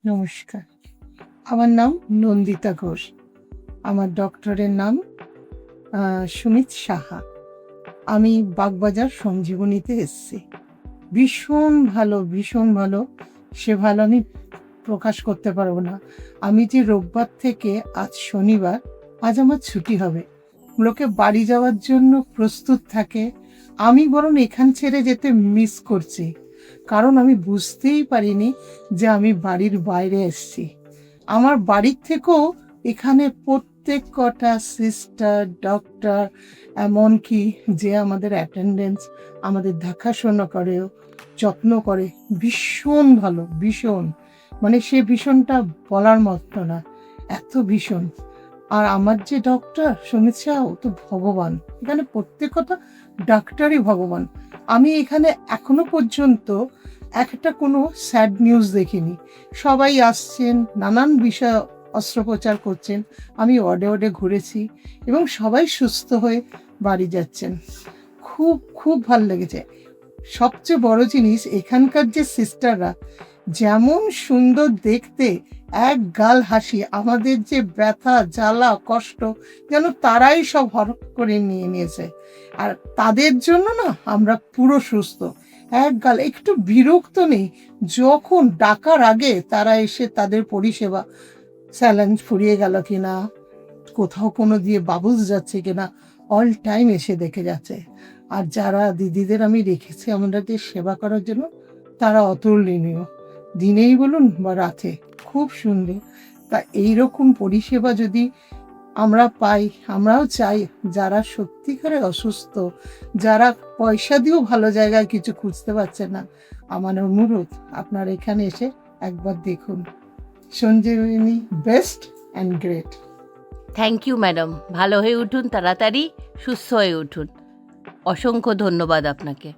নমস্কার, আমার নাম নন্দিতা ঘোষ। আমার ডক্টরের নাম সুমিত সাহা। আমি বাগবাজার সঞ্জীবনীতে এসছি। ভীষণ ভালো, ভীষণ ভালো। সে ভালো আমি প্রকাশ করতে পারবো না। আমি যে রোববার থেকে আজ শনিবার, আজ আমার ছুটি হবে। লোকে বাড়ি যাওয়ার জন্য প্রস্তুত থাকে, আমি বরং এখান ছেড়ে যেতে মিস করছি। কারণ আমি বুঝতেই পারিনি যে আমি বাড়ির বাইরে এসেছি। আমার বাড়ির থেকেও এখানে প্রত্যেক কটা সিস্টার, ডক্টর, এমনকি যে আমাদের অ্যাটেন্ডেন্স, আমাদের দেখাশোনা করে, যত্ন করে, ভীষণ ভালো, ভীষণ। মানে সে ভীষণটা বলার মতো না, এত ভীষণ। আর আমার যে ডক্টর সুমিত শাহ, ও তো ভগবান। এখানে প্রত্যেক কথা ডাক্তারই ভগবান। আমি এখানে এখনো পর্যন্ত একটা কোনো স্যাড নিউজ দেখিনি। সবাই আসছেন, নানান বিষয় অস্ত্রোপচার করছেন। আমি ওয়ার্ডে ওয়ার্ডে ঘুরেছি এবং সবাই সুস্থ হয়ে বাড়ি যাচ্ছেন। খুব খুব ভাল লেগেছে। সবচেয়ে বড় জিনিস, এখানকার যে সিস্টাররা যেমন সুন্দর দেখতে, এক গাল হাসি। আমাদের যে ব্যথা, জ্বালা, কষ্ট যেন তারাই সব হরপ করে নিয়ে নিয়েছে। আর তাদের জন্য না আমরা পুরো সুস্থ। এক গাল, একটু বিরক্ত নেই। যখন ডাকার আগে তারা এসে তাদের পরিষেবা, স্যালাইন ফুরিয়ে গেল কিনা, কোথাও কোনো দিয়ে বাবুলস যাচ্ছে কিনা, অল টাইম এসে দেখে যাচ্ছে। আর যারা দিদিদের আমি রেখেছি আমাদের সেবা করার জন্য, তারা অতুলনীয়, দিনেই বলুন বা রাতে। খুব সুন্দর। তা এইরকম পরিষেবা যদি আমরা পাই, আমরাও চাই যারা সত্যিকারে অসুস্থ, যারা পয়সা দিয়েও ভালো জায়গায় কিছু খুঁজতে পারছে না, আমার অনুরোধ আপনার এখানে এসে একবার দেখুন। Sanjeevani best and great. Thank you madam, ভালো হয়ে উঠুন, তাড়াতাড়ি সুস্থ হয়ে উঠুন। অসংখ্য ধন্যবাদ আপনাকে।